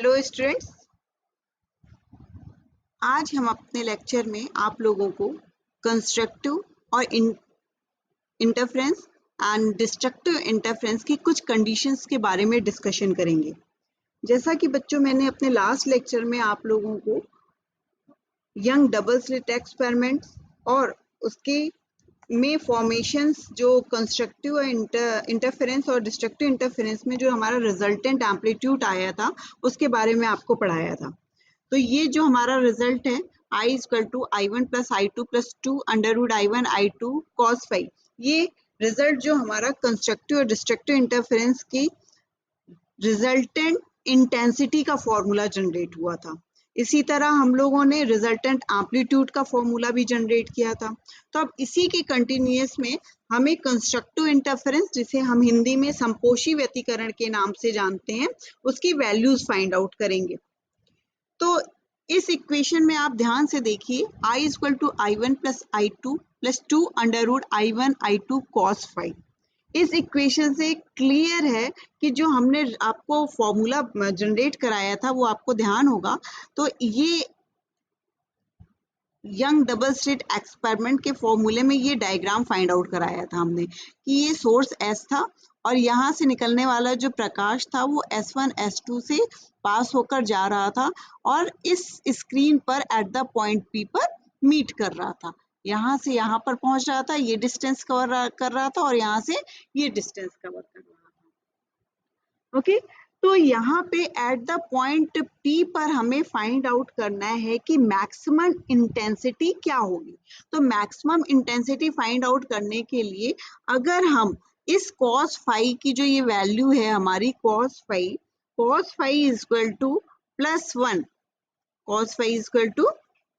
Hello students, आज हम अपने लेक्चर में आप लोगों को कंस्ट्रक्टिव और इंटरफेरेंस एंड डिस्ट्रक्टिव इंटरफेरेंस की कुछ कंडीशंस के बारे में डिस्कशन करेंगे। जैसा कि बच्चों मैंने अपने लास्ट लेक्चर में आप लोगों को यंग डबल स्लिट एक्सपेरिमेंट्स और उसके में फॉर्मेशंस जो कंस्ट्रक्टिव इंटरफेरेंस और डिस्ट्रक्टिव इंटरफेरेंस में जो हमारा रिजल्टेंट एम्पलीट्यूड आया था उसके बारे में आपको पढ़ाया था। तो ये जो हमारा रिजल्ट है I equal to I1 plus I2 plus 2 under root I1 I2 cos phi, ये रिजल्ट जो हमारा कंस्ट्रक्टिव और डिस्ट्रक्टिव इंटरफेरेंस की रिजल्टेंट इंटेंसिटी का फॉर्मूला जनरेट हुआ था। इसी तरह हम लोगों ने रिजल्टेंट एम्पलीट्यूड का फॉर्मूला भी जनरेट किया था। तो अब इसी के कंटिन्यूअस में हमें कंस्ट्रक्टिव इंटरफेरेंस, जिसे हम हिंदी में संपोषी व्यतिकरण के नाम से जानते हैं, उसकी वैल्यूज फाइंड आउट करेंगे। तो इस इक्वेशन में आप ध्यान से देखिए, I equal to I1 plus I2 plus 2 under root I1 I2 cos phi. इस इक्वेशन से क्लियर है कि जो हमने आपको फॉर्मूला जनरेट कराया था वो आपको ध्यान होगा। तो ये यंग डबल स्लिट एक्सपेरिमेंट के फॉर्मूले में ये डायग्राम फाइंड आउट कराया था हमने कि ये सोर्स S था और यहाँ से निकलने वाला जो प्रकाश था वो S1 S2 से पास होकर जा रहा था और इस स्क्रीन पर एट द पॉइंट P पर मीट कर रहा था। यहाँ से यहाँ पर पहुंच रहा था, ये डिस्टेंस कवर कर रहा था और यहाँ से ये डिस्टेंस कवर कर रहा था। ओके, तो यहाँ पे एट द पॉइंट P पर हमें फाइंड आउट करना है कि मैक्सिमम इंटेंसिटी क्या होगी। तो मैक्सिमम इंटेंसिटी फाइंड आउट करने के लिए अगर हम इस cos फाइव की जो ये वैल्यू है हमारी cos phi is equal to plus one, cos phi is equal to,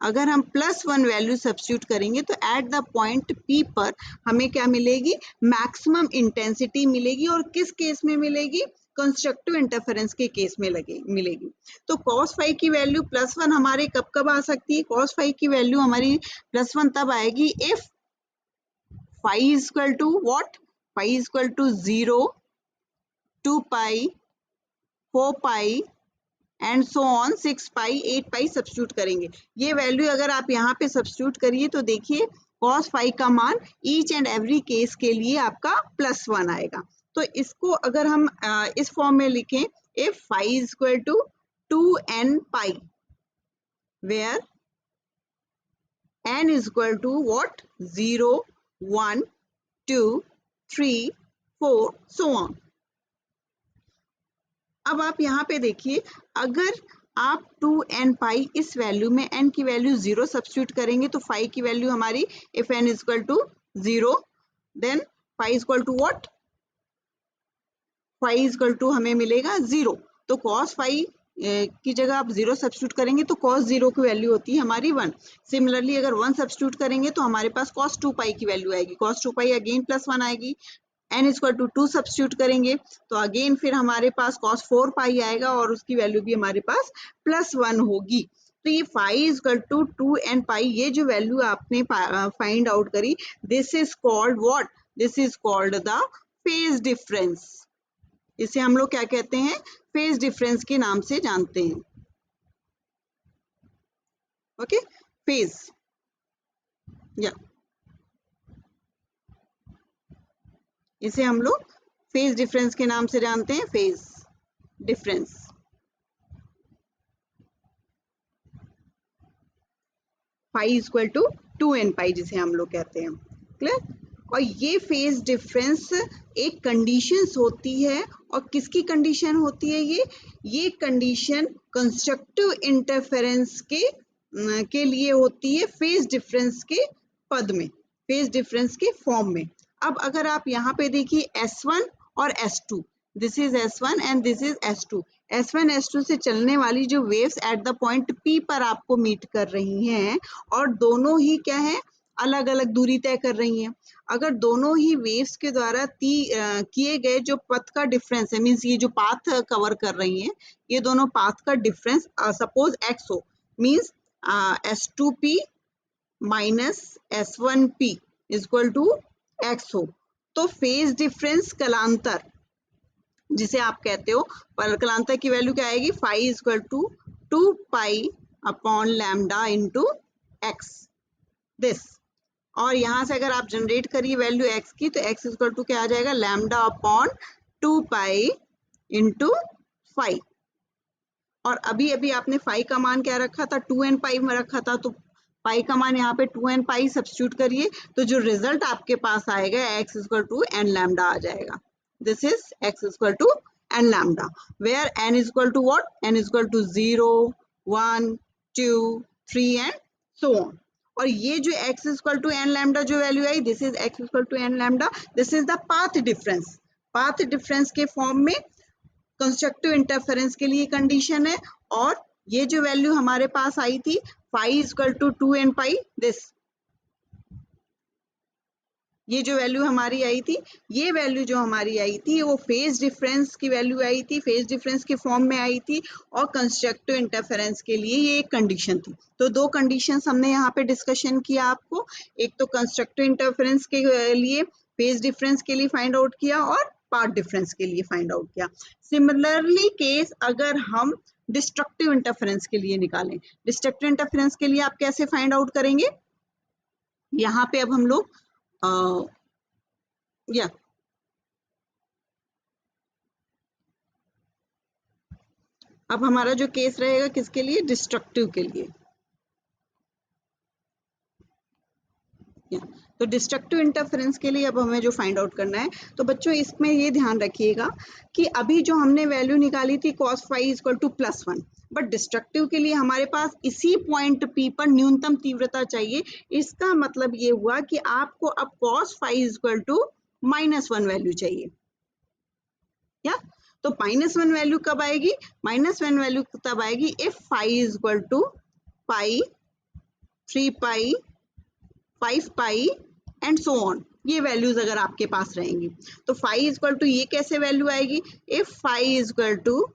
अगर हम प्लस वन वैल्यू सब्स्टिट्यूट करेंगे तो एट द पॉइंट P पर हमें क्या मिलेगी, मैक्सिमम इंटेंसिटी मिलेगी। और किस केस में मिलेगी, कंस्ट्रक्टिव इंटरफेरेंस के केस में मिलेगी। तो cos फाइव की वैल्यू प्लस वन हमारे कब कब आ सकती है, cos फाइव की वैल्यू हमारी प्लस वन तब आएगी if phi is equal to what, phi is equal to 0, 2 pi, 4 pi and so on, 6 pi, 8 pi substitute करेंगे। ये वैल्यू अगर आप यहाँ पे सब्स्टिट्यूट करिए तो देखिए cos फाइव का मान ईच एंड एवरी केस के लिए आपका प्लस वन आएगा। तो इसको अगर हम इस फॉर्म में लिखें, if phi is equal to 2n pi where n is equal to what, 0, 1, 2, 3, 4 so on। अब आप यहाँ पे देखिए, अगर आप 2n पाई इस वैल्यू में n की वैल्यू 0 सब्स्टिट्यूट करेंगे तो फाइव की वैल्यू हमारी, if n is equal to 0 then phi is equal to what, phi is equal to हमें मिलेगा 0। तो cos फाइव की जगह आप 0 सब्स्टिट्यूट करेंगे तो cos 0 की वैल्यू होती है हमारी 1। सिमिलरली अगर 1 सब्स्टिट्यूट करेंगे तो हमारे पास cos 2 पाई की वैल्यू आएगी, cos 2 पाई अगेन प्लस 1 आएगी। n इक्वल टू 2 सब्स्टिट्यूट करेंगे तो अगेन फिर हमारे पास cos 4 पाई आएगा और उसकी वैल्यू भी हमारे पास प्लस 1 होगी। तो ये फाइव इक्वल टू 2n पाई, ये जो वैल्यू आपने फाइंड आउट करी, this is called what, this is called the phase difference. इसे हम लोग क्या कहते हैं, फेज डिफरेंस के नाम से जानते हैं। ओके, फेज, या इसे हम लोग फेज डिफरेंस के नाम से जानते हैं, phase difference. Phi equal to 2n pi जिसे हम लोग कहते हैं, क्लियर। और ये फेज डिफरेंस एक कंडीशन होती है, और किसकी कंडीशन होती है ये कंडीशन कंस्ट्रक्टिव इंटरफेरेंस के लिए होती है, फेज डिफरेंस के पद में, फेज डिफरेंस के फॉर्म में। अब अगर आप यहाँ पे देखिए S1 और S2, this is S1 and this is S2। S1 S2 से चलने वाली जो waves at the point P पर आपको मीट कर रही हैं और दोनों ही क्या है, अलग अलग दूरी तय कर रही हैं। अगर दोनों ही वेव्स के द्वारा किए गए जो पथ का डिफरेंस है, मीन्स ये जो पाथ कवर कर रही हैं, ये दोनों पाथ का डिफरेंस सपोज x हो, means S2P minus S1P is equal to x हो, तो फेज डिफरेंस कलांतर जिसे आप कहते हो परकलांतर की वैल्यू क्या आएगी, phi equal to 2 pi upon lambda into x this. और यहाँ से अगर आप जनरेट करिए वैल्यू x की तो x इक्वल टू क्या आ जाएगा, लैम्डा अपॉन 2 पाई इंटू 5। और अभी अभी आपने फाई का मान क्या रखा था, 2 एन पाई में रखा था, तो पाई का मान यहाँ पे 2 एन पाई सब्स्टिट्यूट करिए तो जो रिजल्ट आपके पास आएगा x equal to N lambda आ जाएगा। This is x equal to N lambda where n is equal to what, n is equal to 0 1 2 3 and so on. और ये जो x equal to N lambda जो value आई, this is x equal to N lambda, this is the path difference. Path difference के form में constructive interference के लिए condition है। और ये जो वैल्यू हमारे पास आई थी phi equal to 2 n pi this, ये जो वैल्यू हमारी आई थी, ये वैल्यू जो हमारी आई थी वो फेज डिफरेंस की वैल्यू आई थी, फेज डिफरेंस के फॉर्म में आई थी। और कंस्ट्रक्टिव इंटरफेरेंस के लिए ये एक कंडीशन थी। तो दो कंडीशंस हमने यहाँ पे डिस्कशन किया आपको, एक तो कंस्ट्रक्टिव इंटरफेरेंस के लिए फेज डिफरेंस के लिए फाइंड आउट किया और पाथ डिफरेंस के लिए फाइंड आउट किया। सिमिलरली केस अगर हम डिस्ट्रक्टिव इंटरफेरेंस के लिए निकालें, डिस्ट्रक्टिव इंटरफेरेंस के लिए आप कैसे फाइंड आउट करेंगे, यहाँ पे अब हम लोग या अब हमारा जो केस रहेगा किसके लिए, डिस्ट्रक्टिव के लिए। तो डिस्ट्रक्टिव इंटरफेरेंस के लिए अब हमें जो फाइंड आउट करना है, तो बच्चों इसमें ये ध्यान रखिएगा कि अभी जो हमने वैल्यू निकाली थी cos phi equal to +1, but destructive के लिए हमारे पास इसी पॉइंट P पर न्यूनतम तीव्रता चाहिए। इसका मतलब ये हुआ कि आपको अब cos phi equal to -1 value चाहिए। या तो -1 वैल्यू कब आएगी, -1 वैल्यू तब आएगी if phi equal to pi 3 pi 5 pi and so on, ये वैल्यूज अगर आपके पास रहेंगी तो फाई इक्वल टू ये कैसे वैल्यू आएगी, if phi equal to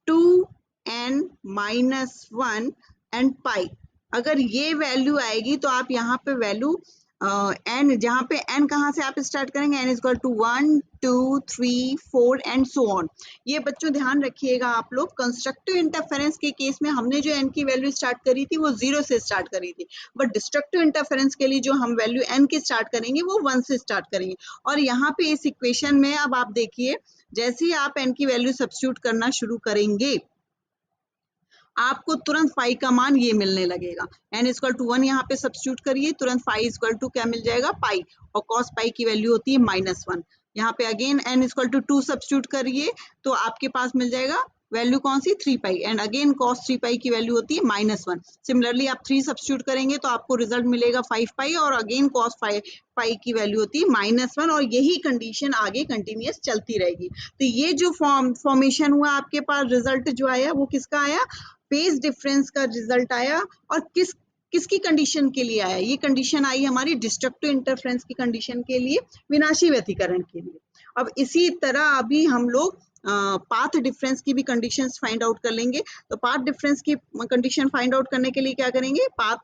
2n-1 and pi. अगर ये वैल्यू आएगी तो आप यहाँ पे वैल्यू n, जहाँ पे n कहाँ से आप स्टार्ट करेंगे, n equal to 1 2 3 4 and so on. ये बच्चों ध्यान रखिएगा आप लोग, कंस्ट्रक्टिव इंटरफेरेंस के केस में हमने जो n की वैल्यू स्टार्ट करी थी वो 0 से स्टार्ट करी थी, बट डिस्ट्रक्टिव इंटरफेरेंस के लिए जो हम वैल्यू n की स्टार्ट करेंगे वो 1 से स्टार्ट करेंगे। और यहाँ पे इस इक्वेशन में अब आप देखिए, जैसे ही आप n की वैल्यू सब्स्टिट्यूट करना शुरू करेंगे आपको तुरंत फाई का मान ये मिलने लगेगा। n इक्वल टू 1 यहाँ पे सब्स्टिट्यूट करिए, तुरंत फाई इक्वल टू क्या मिल जाएगा, पाई, और cos पाई की वैल्यू होती है -1। यहाँ पे again n equal to 2 substitute करिए तो आपके पास मिल जाएगा वैल्यू कौन सी, 3 pi, and again cos 3 pi की वैल्यू होती है -1। सिमिलरली आप 3 सब्स्टिट्यूट करेंगे तो आपको रिजल्ट मिलेगा 5 पाई, और अगेन cos पाई की वैल्यू होती है -1, और यही कंडीशन आगे कंटिन्यूअस चलती रहेगी। तो ये जो फॉर्मेशन हुआ आपके पास, रिजल्ट जो आया वो किसका आया, फेज डिफरेंस का रिजल्ट आया। और किसकी कंडीशन के लिए आया, ये कंडीशन आई हमारी डिस्ट्रक्टिव इंटरफेरेंस की कंडीशन के लिए, विनाशी व्यतिकरण के लिए। अब इसी तरह अभी हम लोग पाथ डिफरेंस की भी कंडीशंस फाइंड आउट कर लेंगे। तो पाथ डिफरेंस की कंडीशन फाइंड आउट करने के लिए क्या करेंगे, पाथ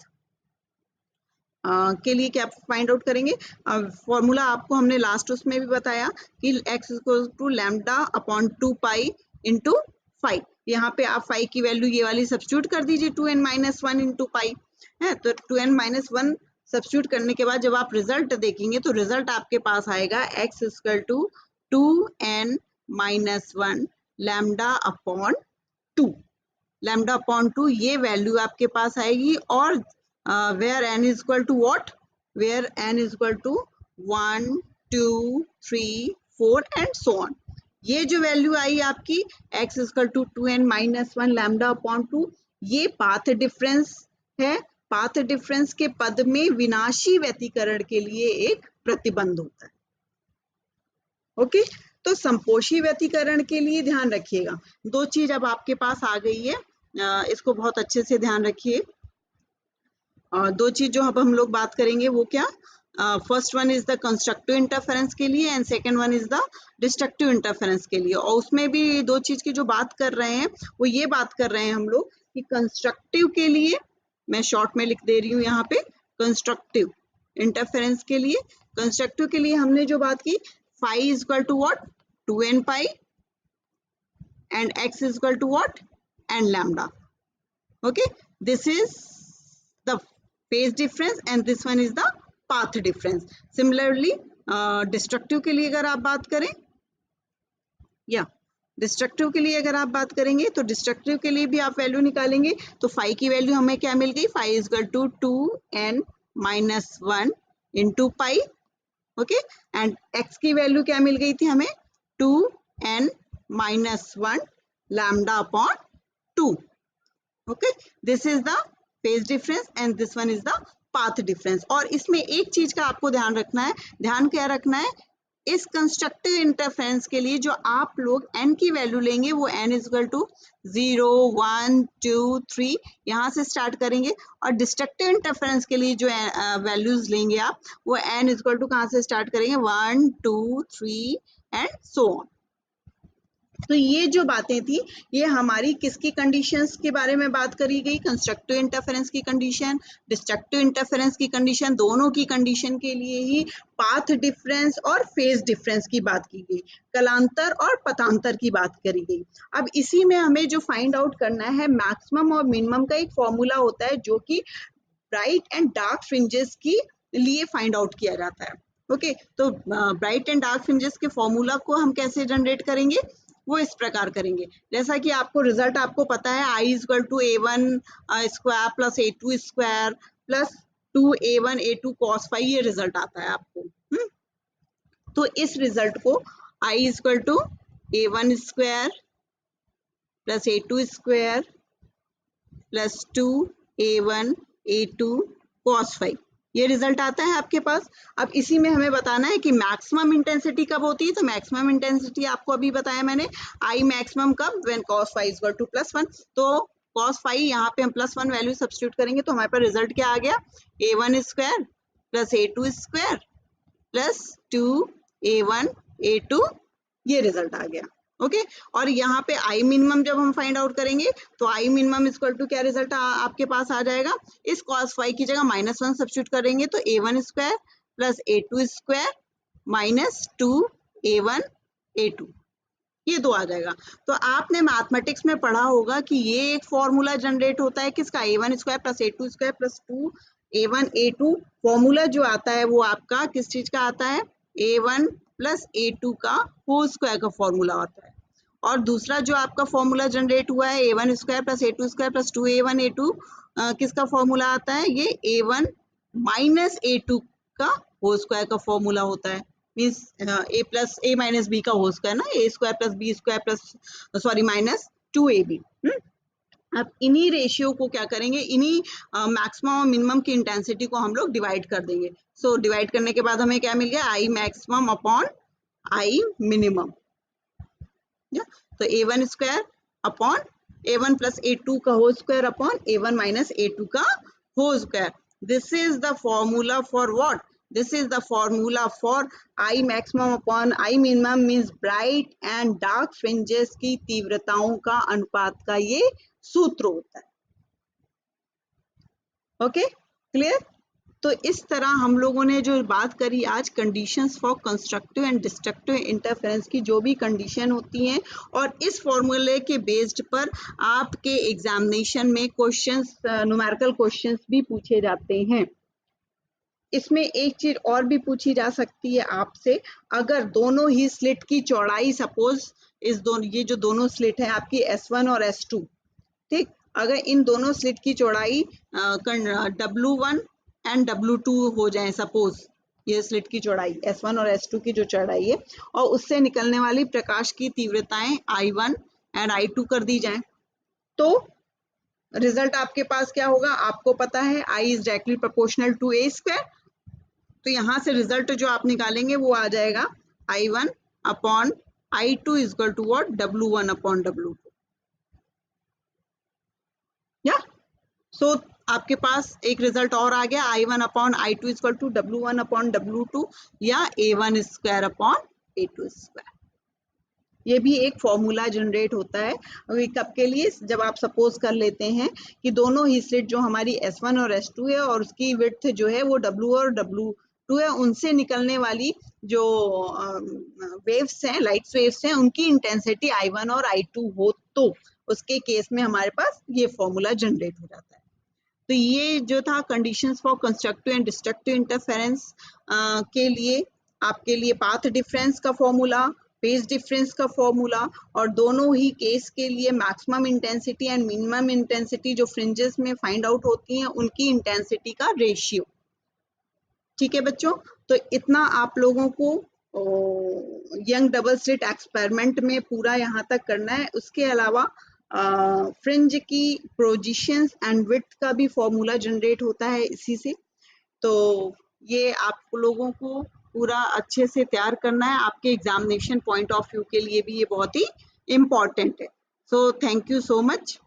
के लिए क्या फाइंड आउट करेंगे, फॉर्मूला आपको हमने लास्ट उसमें भी बताया कि x equal to lambda upon 2 pi into 5। यहाँ पे आप 5 की वैल्यू ये वाली सब्स्टिट्यूट कर दीजिए 2n-1 इंटू पाई है, तो 2n-1 सब्स्टिट्यूट करने के बाद जब आप रिजल्ट देखेंगे तो रिजल्ट आपके पास आएगा x equal to 2n-1 lambda upon 2, lambda upon 2 ये वैल्यू आपके पास आएगी। और where n is equal to what, where n is equal to 1 2 3 4 and so on। ये जो वैल्यू आई आपकी x is equal to 2n-1 lambda upon 2, ये path difference है। Path difference के पद में विनाशी व्यतिकरण के लिए एक प्रतिबंध होता है। ओके, तो संपोषी व्यतिकरण के लिए ध्यान रखिएगा, दो चीज अब आपके पास आ गई है, इसको बहुत अच्छे से ध्यान रखिए। दो चीज जो अब हम लोग बात करेंगे वो क्या, first one is the constructive interference के लिए and second one is the destructive interference के लिए। और उसमें भी दो चीज की जो बात कर रहे हैं वो ये बात कर रहे हैं हम लोग कि कंस्ट्रक्टिव के लिए, मैं शॉर्ट में लिख दे रही हूँ यहाँ पे, कंस्ट्रक्टिव इंटरफेरेंस के लिए, कंस्ट्रक्टिव के लिए हमने जो बात की phi is equal to what, 2n pi and x is equal to what? N lambda. Okay, this is the phase difference and this one is the path difference. Similarly destructive के लिए अगर आप बात करें या डिस्ट्रक्टिव के लिए अगर आप बात करेंगे तो डिस्ट्रक्टिव के लिए भी आप वैल्यू निकालेंगे तो फाई की वैल्यू हमें क्या मिल गई? Phi is equal to 2n minus 1 into pi. Okay, and x की वैल्यू क्या मिल गई थी हमें? 2n minus 1 lambda upon 2. Okay, this is the phase difference and this one is the path difference. और इसमें एक चीज का आपको ध्यान रखना है. ध्यान क्या रखना है? इस कंस्ट्रक्टिव इंटरफेरेंस के लिए जो आप लोग n की वैल्यू लेंगे वो n इज इक्वल टू 0, 1, 2, 3 यहाँ से स्टार्ट करेंगे और डिस्ट्रक्टिव इंटरफेरेंस के लिए जो वैल्यूज लेंगे आप वो n इज इक्वल टू कहाँ से स्टार्ट करेंगे? 1, 2, 3 एंड सो ऑन. तो ये जो बातें थी ये हमारी किसकी कंडीशंस के बारे में बात करी गई? कंस्ट्रक्टिव इंटरफेरेंस की कंडीशन, डिस्ट्रक्टिव इंटरफेरेंस की कंडीशन, दोनों की कंडीशन के लिए ही पाथ डिफरेंस और फेज डिफरेंस की बात की गई, कलांतर और पथांतर की बात करी गई. अब इसी में हमें जो फाइंड आउट करना है मैक्सिमम और मिनिमम का एक फॉर्मूला होता है जो कि ब्राइट एंड डार्क फ्रिंजेस की लिए फाइंड आउट किया जाता है. ओके, तो ब्राइट एंड डार्क फ्रिंजेस के फॉर्मूला को हम कैसे जनरेट करेंगे? वो इस प्रकार करेंगे. जैसा कि आपको रिजल्ट आपको पता है i is equal to a1 square plus a2 square plus 2a1 a2 cos phi, ये रिजल्ट आता है आपको. तो इस रिजल्ट को i is equal to a1 square plus a2 square plus 2a1 a2 cos phi, ये रिजल्ट आता है आपके पास. अब इसी में हमें बताना है कि मैक्सिमम इंटेंसिटी कब होती है. तो मैक्सिमम इंटेंसिटी आपको अभी बताया मैंने, आई मैक्सिमम कब? When cos phi is equal to +1. तो cos फाई यहाँ पे हम +1 वैल्यू सब्स्टिट्यूट करेंगे तो हमारे पास रिजल्ट क्या आ गया? a1 square plus a2 square plus 2a1 a2, ये रिजल्ट आ गया. ओके, और यहाँ पे आई मिनिमम जब हम फाइंड आउट करेंगे तो I minimum is equal to क्या रिजल्ट आपके पास आ जाएगा? इस cos फाई की जगह -1 सब्स्टिट्यूट करेंगे तो a1 square plus a2 square minus 2a1 a2, ये 2 आ जाएगा. तो आपने मैथमेटिक्स में पढ़ा होगा कि ये एक फॉर्मूला जनरेट होता है किसका? a1 square plus a2 square plus 2a1 a2. Formula जो आता है वो आपका किस चीज का आता है? a1 प्लस a2 का होल स्क्वायर का फॉर्मूला होता है. और दूसरा जो आपका फॉर्मूला जनरेट हुआ है a1 square plus a2 square plus 2a1 a2, किसका फॉर्मूला आता है? ये a1 माइनस a2 का होल स्क्वायर का फॉर्मूला होता है. Means a plus a minus b का होल स्क्वायर ना, a square plus b square plus sorry minus 2ab. अब इन्हीं रेशियो को क्या करेंगे? इन्हीं मैक्सिमम और मिनिमम की इंटेंसिटी को हम लोग डिवाइड कर देंगे. सो डिवाइड करने के बाद हमें क्या मिल गया? आई मैक्सिमम अपॉन आई मिनिमम. तो a1 square upon a1 plus a2 का whole square upon a1 minus a2 का whole square. This is the formula for what? This is the formula for I maximum upon I minimum, means bright and dark fringes की तीव्रताओं का अनुपात का ये सूत्र होता है. Okay, clear? तो इस तरह हम लोगों ने जो बात करी आज conditions for constructive and destructive interference की, जो भी कंडीशन होती हैं, और इस फॉर्मूले के बेस्ड पर आपके एग्जामिनेशन में क्वेश्चंस, न्यूमेरिकल क्वेश्चंस भी पूछे जाते हैं. इसमें एक चीज और भी पूछी जा सकती है आपसे, अगर दोनों ही स्लिट की चौड़ाई, सपोज इस दोनों, ये जो दोनों स्लिट है आपकी S1 और S2, ठीक, अगर इन दोनों स्लिट की चौड़ाई W1 एंड W2 हो जाए, सपोज ये स्लिट की चौड़ाई S1 और S2 की जो चौड़ाई है, और उससे निकलने वाली प्रकाश की तीव्रताएं I1 एंड I2 कर दी जाए, तो रिजल्ट आपके पास क्या होगा? आपको पता है I is directly proportional to a square. तो यहाँ से रिजल्ट जो आप निकालेंगे वो आ जाएगा I1 upon I2 is equal to what? W1 upon W2. या सो आपके पास एक रिजल्ट और आ गया, I1 upon I2 is equal to W1 upon W2 या A1 square upon A2 square. ये भी एक फॉर्मूला जनरेट होता है. अभी कब के लिए? जब आप सपोज कर लेते हैं कि दोनों ही स्लिट जो हमारी S1 और S2 है और उसकी विड्थ जो है वो W और W टू है उनसे निकलने वाली जो वेव्स हैं, लाइट वेव्स हैं, उनकी इंटेंसिटी I1 और I2 हो तो उसके केस में हमारे पास ये फॉर्मूला जनरेट हो जाता है। तो ये जो था conditions for constructive and destructive interference के लिए आपके लिए पाथ डिफरेंस का फॉर्मूला, फेज डिफरेंस का फॉर्मूला और दोनों ही केस के लिए maximum intensity and minimum intensity जो फ्रिंजेस में फाइंड आउट होती हैं उनकी इंटेंसिटी का रेशियो। ठीक है बच्चों, तो इतना आप लोगों को यंग डबल स्लिट एक्सपेरिमेंट में पूरा यहाँ तक करना है। उसके अलावा फ्रिंज की पोजीशंस एंड विड्थ का भी फॉर्मूला जनरेट होता है इसी से। तो ये आप लोगों को पूरा अच्छे से तैयार करना है, आपके एग्जामिनेशन पॉइंट ऑफ व्यू के लिए भी ये बहुत ही इम्पोर्टेंट है। So thank you so much.